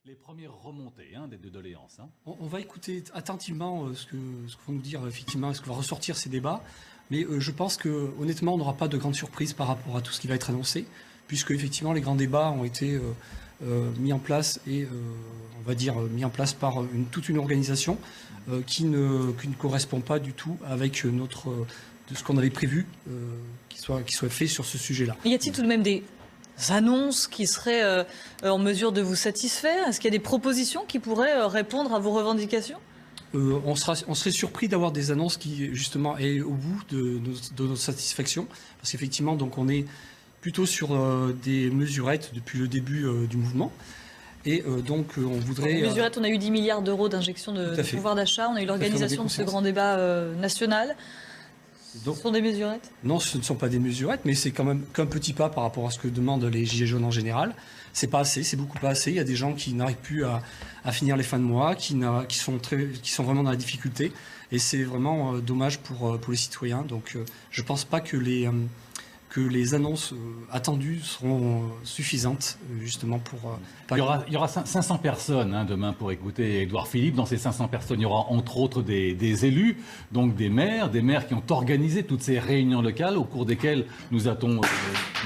Les premières remontées des deux doléances. On va écouter attentivement ce que vont nous dire effectivement, ce que va ressortir ces débats. Mais je pense que honnêtement, on n'aura pas de grandes surprises par rapport à tout ce qui va être annoncé, puisque effectivement les grands débats ont été mis en place et on va dire mis en place par toute une organisation qui ne correspond pas du tout avec de ce qu'on avait prévu qui soit fait sur ce sujet-là. Y a-t-il tout de même des annonces qui seraient en mesure de vous satisfaire? Est-ce qu'il y a des propositions qui pourraient répondre à vos revendications? On serait surpris d'avoir des annonces qui, justement, aient au bout de notre satisfaction. Parce qu'effectivement, donc, on est plutôt sur des mesurettes depuis le début du mouvement. Et donc, on voudrait... Mesurettes, on a eu 10 milliards d'euros d'injection de pouvoir d'achat. On a eu l'organisation de ce grand débat national. Donc, ce sont des mesurettes? Non, ce ne sont pas des mesurettes, mais c'est quand même qu'un petit pas par rapport à ce que demandent les Gilets jaunes en général. C'est pas assez, c'est beaucoup pas assez. Il y a des gens qui n'arrivent plus à finir les fins de mois, qui sont vraiment dans la difficulté. Et c'est vraiment dommage pour les citoyens. Donc je ne pense pas que les annonces attendues seront suffisantes justement pour... Il y aura 500 personnes demain pour écouter Édouard Philippe. Dans ces 500 personnes, il y aura entre autres des élus, donc des maires qui ont organisé toutes ces réunions locales au cours desquelles nous a-t-on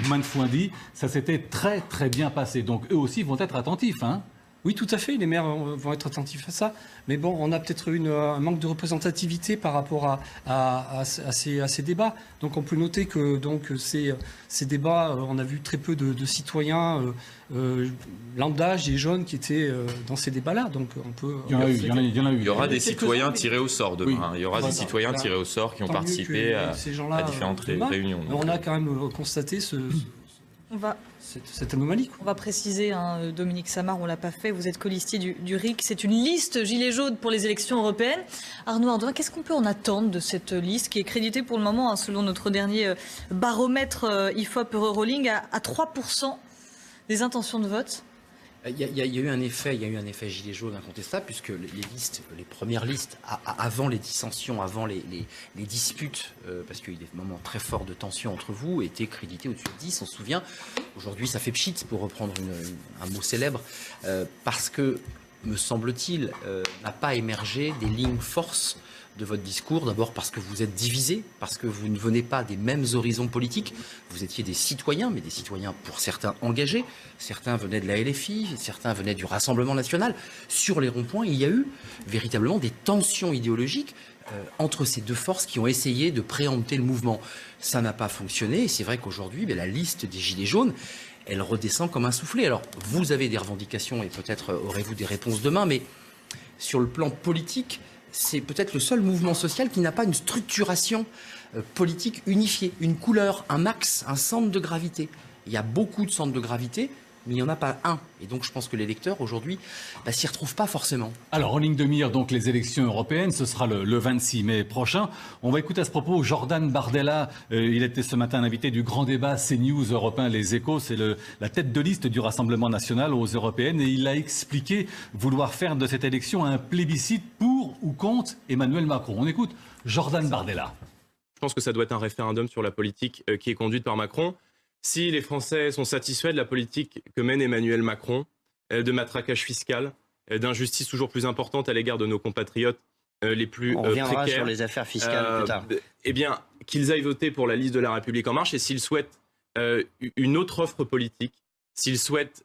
maintes fois dit, ça s'était très très bien passé. Donc eux aussi vont être attentifs. Oui, tout à fait, les maires vont être attentifs à ça. Mais bon, on a peut-être un manque de représentativité par rapport à ces débats. Donc on peut noter que donc, ces débats, on a vu très peu de citoyens lambda, gilets jaunes qui étaient dans ces débats-là. Donc on peut... Il y en a eu. Il y aura des citoyens tirés au sort demain. Oui. Il y aura des citoyens tirés au sort qui ont participé à différentes réunions. On a quand même constaté cette anomalie. On va préciser, Dominique Samar, on ne l'a pas fait, vous êtes colistier du RIC, c'est une liste Gilets jaunes pour les élections européennes. Arnaud Ardouin, qu'est-ce qu'on peut en attendre de cette liste qui est créditée pour le moment, selon notre dernier baromètre IFOP Eurorolling, à 3% des intentions de vote? Il y a eu un effet gilet jaune incontestable, puisque les premières listes, avant les dissensions, avant les disputes, parce qu'il y a des moments très forts de tension entre vous, étaient créditées au-dessus de 10, on se souvient. Aujourd'hui, ça fait pchit, pour reprendre un mot célèbre, parce que, me semble-t-il, n'a pas émergé des lignes forces de votre discours. D'abord parce que vous êtes divisés, parce que vous ne venez pas des mêmes horizons politiques. Vous étiez des citoyens, mais des citoyens pour certains engagés. Certains venaient de la LFI, certains venaient du Rassemblement national. Sur les ronds-points, il y a eu véritablement des tensions idéologiques entre ces deux forces qui ont essayé de préempter le mouvement. Ça n'a pas fonctionné et c'est vrai qu'aujourd'hui, la liste des Gilets jaunes, elle redescend comme un soufflet. Alors, vous avez des revendications et peut-être aurez-vous des réponses demain, mais sur le plan politique, c'est peut-être le seul mouvement social qui n'a pas une structuration politique unifiée, une couleur, un axe, un centre de gravité. Il y a beaucoup de centres de gravité, mais il n'y en a pas un. Et donc je pense que l'électeur aujourd'hui s'y retrouve pas forcément. Alors en ligne de mire, donc les élections européennes, ce sera le 26 mai prochain. On va écouter à ce propos Jordan Bardella. Il était ce matin invité du grand débat CNews Europe 1 Les Échos. C'est la tête de liste du Rassemblement national aux européennes. Et il a expliqué vouloir faire de cette élection un plébiscite pour ou contre Emmanuel Macron. On écoute Jordan Bardella. Je pense que ça doit être un référendum sur la politique qui est conduite par Macron. Si les Français sont satisfaits de la politique que mène Emmanuel Macron, de matraquage fiscal, d'injustice toujours plus importante à l'égard de nos compatriotes les plus précaires... On reviendra sur les affaires fiscales plus tard. Eh bien, qu'ils aillent voter pour la liste de La République En Marche, et s'ils souhaitent une autre offre politique, s'ils souhaitent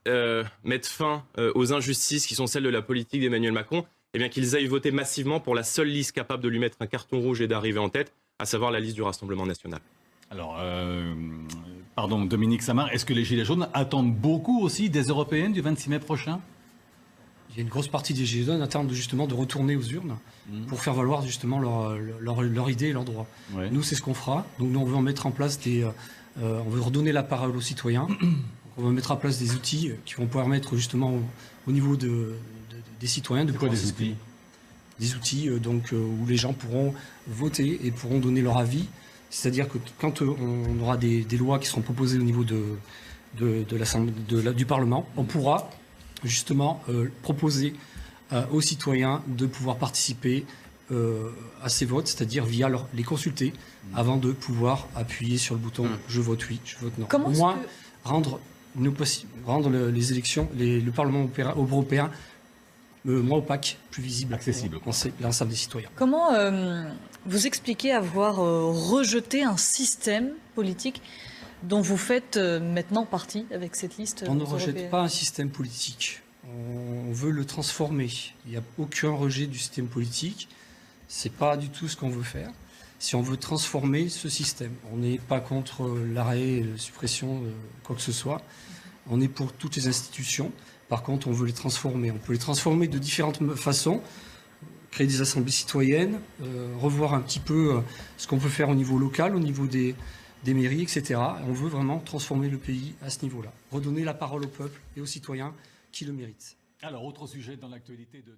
mettre fin aux injustices qui sont celles de la politique d'Emmanuel Macron, eh bien qu'ils aillent voter massivement pour la seule liste capable de lui mettre un carton rouge et d'arriver en tête, à savoir la liste du Rassemblement national. Alors, pardon, Dominique Samar, est-ce que les Gilets jaunes attendent beaucoup aussi des européennes du 26 mai prochain? Il y a une grosse partie des Gilets jaunes attendent justement de retourner aux urnes pour faire valoir justement leur idée et leurs droits. Ouais. Nous, c'est ce qu'on fera. Donc, nous, on veut en mettre en place on veut redonner la parole aux citoyens. On veut mettre en place des outils qui vont pouvoir mettre justement au niveau des citoyens. C'est quoi des outils? Des outils où les gens pourront voter et pourront donner leur avis. C'est-à-dire que quand on aura des lois qui seront proposées au niveau du Parlement, on pourra justement proposer aux citoyens de pouvoir participer à ces votes, c'est-à-dire via les consulter avant de pouvoir appuyer sur le bouton « Je vote oui », « Je vote non ». Au moins rendre rendre les élections, le Parlement européen moins opaque, plus visible, accessible, pour l'ensemble des citoyens. Comment vous expliquez avoir rejeté un système politique dont vous faites maintenant partie avec cette liste? On ne rejette pas un système politique. On veut le transformer. Il n'y a aucun rejet du système politique. C'est pas du tout ce qu'on veut faire. Si on veut transformer ce système, on n'est pas contre l'arrêt, la suppression de quoi que ce soit. On est pour toutes les institutions. Par contre, on veut les transformer. On peut les transformer de différentes façons. Créer des assemblées citoyennes, revoir un petit peu ce qu'on peut faire au niveau local, au niveau des mairies, etc. On veut vraiment transformer le pays à ce niveau-là. Redonner la parole au peuple et aux citoyens qui le méritent. Alors, autre sujet dans l'actualité de